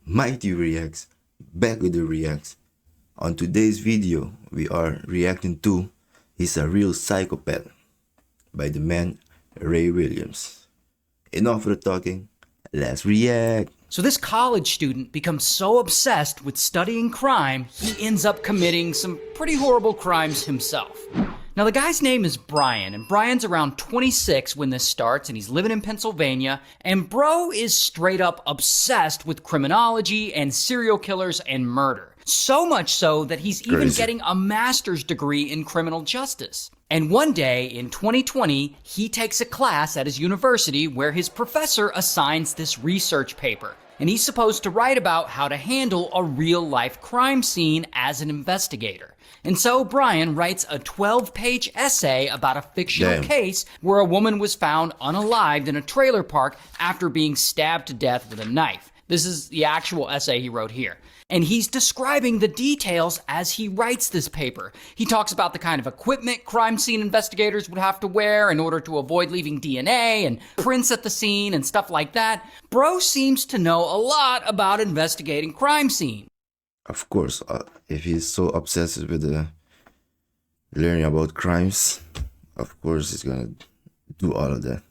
Mightyreacts, back with the reacts. On today's video, we are reacting to He's a Real Psychopath by the man Ray Williams. Enough of the talking, let's react. So this college student becomes so obsessed with studying crime, he ends up committing some pretty horrible crimes himself. Now the guy's name is Brian, and Brian's around 26 when this starts, and he's living in Pennsylvania, and bro is straight up obsessed with criminology and serial killers and murder. So much so that he's even getting a master's degree in criminal justice. And one day in 2020, he takes a class at his university where his professor assigns this research paper. And he's supposed to write about how to handle a real-life crime scene as an investigator. And so Brian writes a 12-page essay about a fictional case where a woman was found unalived in a trailer park after being stabbed to death with a knife. This is the actual essay he wrote here. And he's describing the details as he writes this paper. He talks about the kind of equipment crime scene investigators would have to wear in order to avoid leaving DNA and prints at the scene and stuff like that. Bro seems to know a lot about investigating crime scene. Of course, if he's so obsessed with learning about crimes, of course he's gonna do all of that.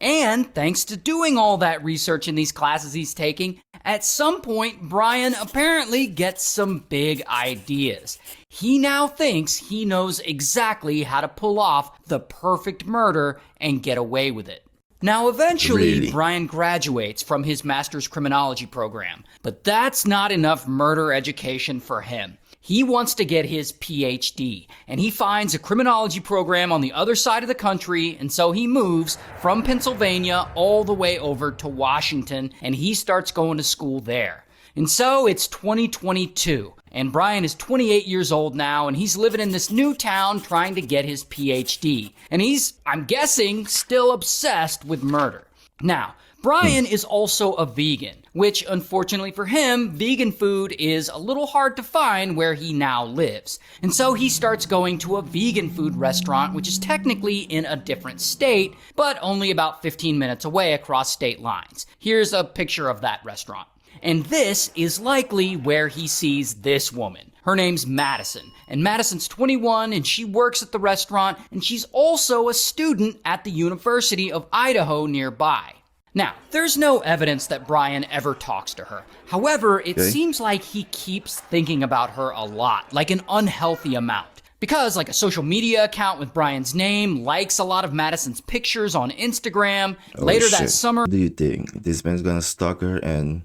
And thanks to doing all that research in these classes he's taking, at some point, Brian apparently gets some big ideas. He now thinks he knows exactly how to pull off the perfect murder and get away with it. Now, eventually, Brian graduates from his master's criminology program, but that's not enough murder education for him. He wants to get his PhD, and he finds a criminology program on the other side of the country, and so he moves from Pennsylvania all the way over to Washington, and he starts going to school there. And so it's 2022, and Brian is 28 years old now, and he's living in this new town trying to get his PhD. And he's, I'm guessing, still obsessed with murder. Now, Brian is also a vegan, which unfortunately for him, vegan food is a little hard to find where he now lives. And so he starts going to a vegan food restaurant, which is technically in a different state, but only about 15 minutes away across state lines. Here's a picture of that restaurant. And this is likely where he sees this woman. Her name's Madison, and Madison's 21 and she works at the restaurant, and she's also a student at the University of Idaho nearby. Now, there's no evidence that Brian ever talks to her. However, it seems like he keeps thinking about her a lot, like an unhealthy amount. Because like a social media account with Brian's name likes a lot of Madison's pictures on Instagram. Later that summer... Do you think this man's gonna stalk her and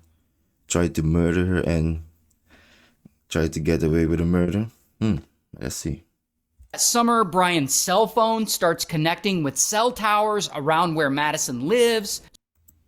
try to murder her and try to get away with a murder? Let's see. That summer, Brian's cell phone starts connecting with cell towers around where Madison lives.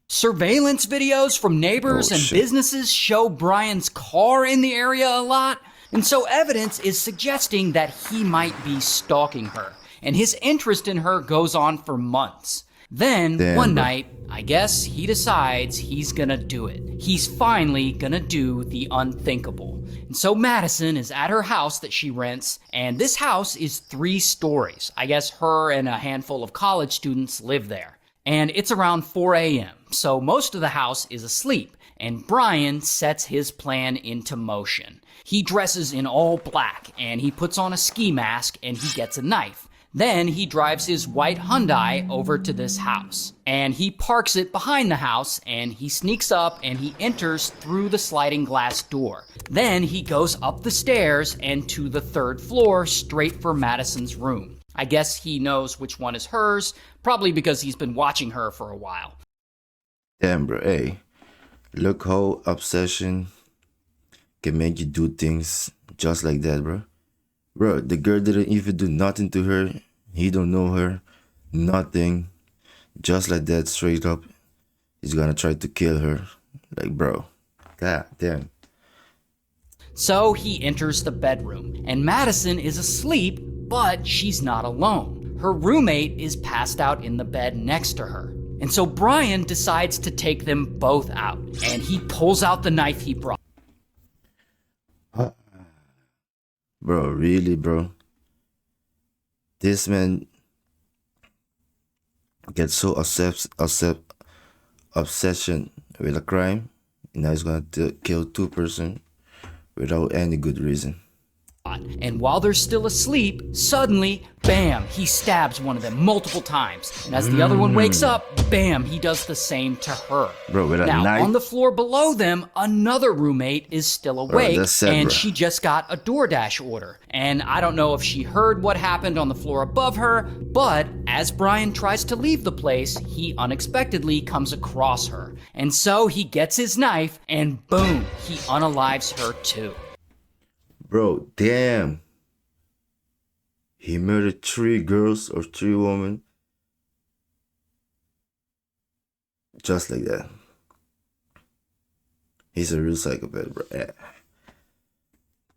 Surveillance videos from neighbors and businesses show Brian's car in the area a lot. And so evidence is suggesting that he might be stalking her. And his interest in her goes on for months. Then, one night, I guess he decides he's gonna do it. He's finally gonna do the unthinkable. And so Madison is at her house that she rents, and this house is 3 stories. I guess her and a handful of college students live there. And it's around 4 a.m., so most of the house is asleep, and Brian sets his plan into motion. He dresses in all black, and he puts on a ski mask, and he gets a knife. Then he drives his white Hyundai over to this house, and he parks it behind the house, and he sneaks up and he enters through the sliding glass door. Then he goes up the stairs and to the 3rd floor straight for Madison's room. I guess he knows which one is hers, probably because he's been watching her for a while. Damn, bro, hey, look how obsession can make you do things just like that, bro. Bro, the girl didn't even do nothing to her. He don't know her. Nothing. Just like that, straight up. He's gonna try to kill her. Like, bro. God damn. So he enters the bedroom, and Madison is asleep, but she's not alone. Her roommate is passed out in the bed next to her. And so Brian decides to take them both out, and he pulls out the knife he brought. Bro, really, bro? This man gets so obsession with a crime Now he's gonna kill 2 person without any good reason. And while they're still asleep, suddenly, bam, he stabs one of them multiple times. And as the other one wakes up, bam, he does the same to her. Bro, with a now, knife? on the floor below them, another roommate is still awake, that's sad, and bro. she just got a DoorDash order. And I don't know if she heard what happened on the floor above her, but as Brian tries to leave the place, he unexpectedly comes across her. And so he gets his knife, and boom, he unalives her too. Bro, damn. He murdered 3 girls or 3 women. Just like that. He's a real psychopath, bro. Yeah.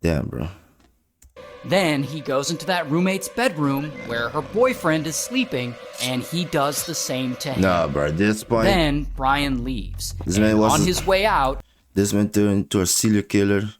Damn, bro. Then he goes into that roommate's bedroom where her boyfriend is sleeping, and he does the same to him. Nah, bro, at this point, Then Brian leaves. This And man was- on his way out, this man turned into a serial killer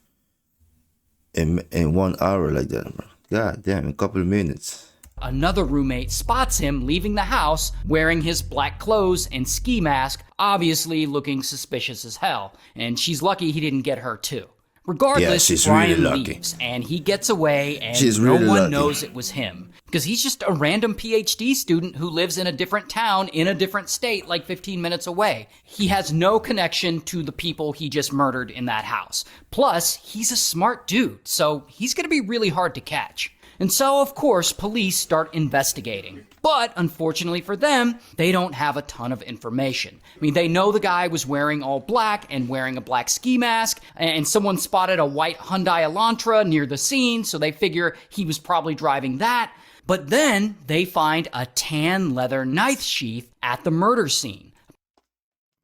in 1 hour like that, bro. God damn, a couple of minutes. another roommate spots him leaving the house wearing his black clothes and ski mask, obviously looking suspicious as hell. And she's lucky he didn't get her too. Regardless, Yeah, she's Brian really lucky. leaves, and he gets away, and She's no really one lucky. knows it was him. Because he's just a random PhD student who lives in a different town in a different state like 15 minutes away. He has no connection to the people he just murdered in that house. Plus, he's a smart dude, so he's gonna be really hard to catch. And so, of course, police start investigating. But unfortunately for them, they don't have a ton of information. I mean, they know the guy was wearing all black and wearing a black ski mask, and someone spotted a white Hyundai Elantra near the scene, so they figure he was probably driving that. But then they find a tan leather knife sheath at the murder scene.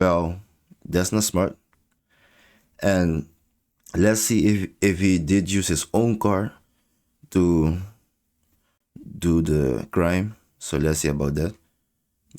Well, that's not smart. And let's see if he did use his own car to do the crime. So let's see about that.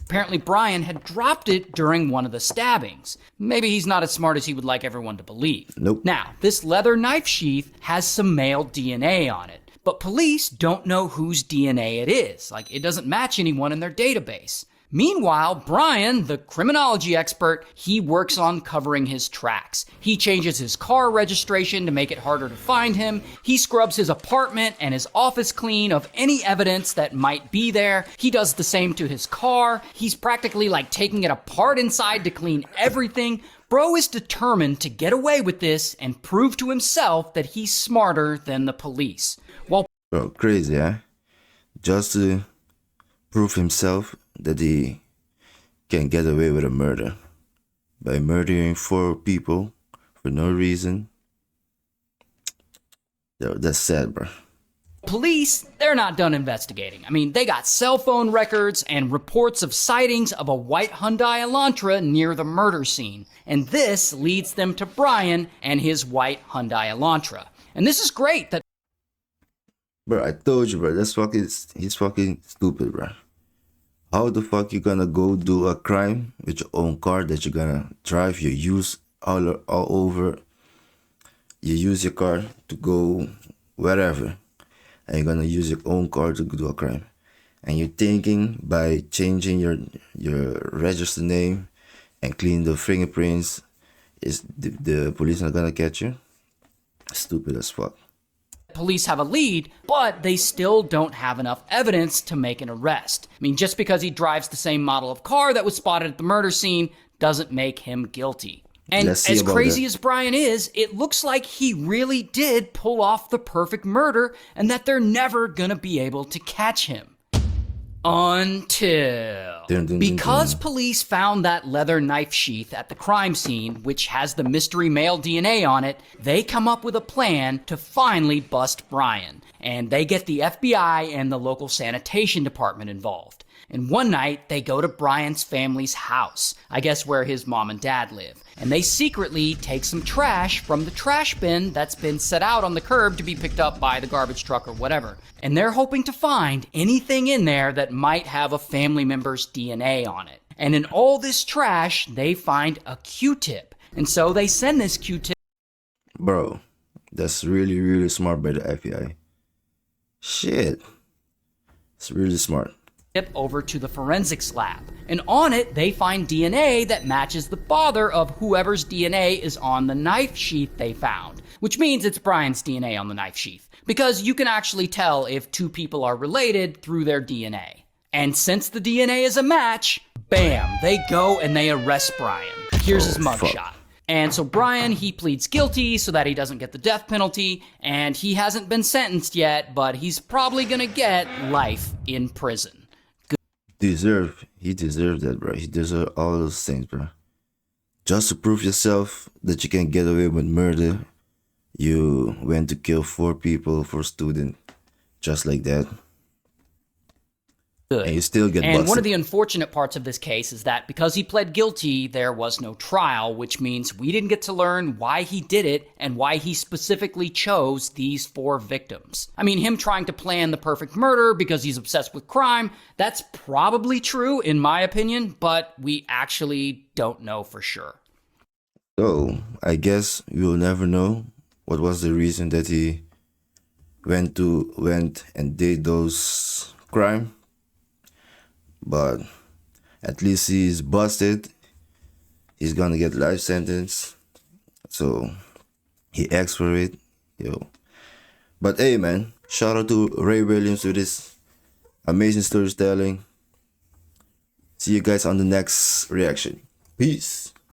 Apparently, Brian had dropped it during one of the stabbings. Maybe he's not as smart as he would like everyone to believe. Nope. Now, this leather knife sheath has some male DNA on it, but police don't know whose DNA it is. Like, it doesn't match anyone in their database. Meanwhile, Brian, the criminology expert, he works on covering his tracks. He changes his car registration to make it harder to find him. He scrubs his apartment and his office clean of any evidence that might be there. He does the same to his car. He's practically like taking it apart inside to clean everything. Bro is determined to get away with this and prove to himself that he's smarter than the police. While Bro, crazy, huh? Just to prove himself that he can get away with a murder by murdering 4 people for no reason. Yo, that's sad, bro. police, they're not done investigating. I mean, they got cell phone records and reports of sightings of a white Hyundai Elantra near the murder scene. And this leads them to Brian and his white Hyundai Elantra. And this is great that Bro, I told you, bro. He's fucking stupid, bro. How the fuck you gonna go do a crime with your own car that you're gonna drive? You use all over. You use your car to go wherever, and you're gonna use your own car to do a crime. And you're thinking by changing your register name and clean the fingerprints, is the police not gonna catch you? Stupid as fuck. police have a lead, but they still don't have enough evidence to make an arrest. I mean, just because he drives the same model of car that was spotted at the murder scene doesn't make him guilty. And Let's see as about crazy that. as Brian is, it looks like he really did pull off the perfect murder and that they're never gonna be able to catch him. Until... Dun, dun, dun, Because dun. police found that leather knife sheath at the crime scene, which has the mystery male DNA on it, they come up with a plan to finally bust Brian. And they get the FBI and the local sanitation department involved. And one night, they go to Brian's family's house, I guess where his mom and dad live. And they secretly take some trash from the trash bin that's been set out on the curb to be picked up by the garbage truck or whatever. And they're hoping to find anything in there that might have a family member's DNA on it. And in all this trash, they find a Q-tip. And so they send this Q-tip Bro, that's really, really smart by the FBI. Shit. It's really smart. over to the forensics lab. And on it, they find DNA that matches the father of whoever's DNA is on the knife sheath they found, which means it's Brian's DNA on the knife sheath, because you can actually tell if two people are related through their DNA. And since the DNA is a match, bam, they go and they arrest Brian. Here's his mugshot. And so Brian, he pleads guilty so that he doesn't get the death penalty, and he hasn't been sentenced yet, but he's probably gonna get life in prison. He deserved that, bro. He deserved all those things, bro. Just to prove yourself that you can get away with murder, you went to kill 4 people for student, just like that. Good. And you still get busted. And one of the unfortunate parts of this case is that because he pled guilty, there was no trial, which means we didn't get to learn why he did it and why he specifically chose these 4 victims. I mean, him trying to plan the perfect murder because he's obsessed with crime, that's probably true in my opinion, but we actually don't know for sure. So, I guess we'll never know what was the reason that he went and did those crime. But at least he's busted. He's gonna get life sentence. So he asked for it. But hey man, shout out to Ray Williams with this amazing storytelling. See you guys on the next reaction. Peace.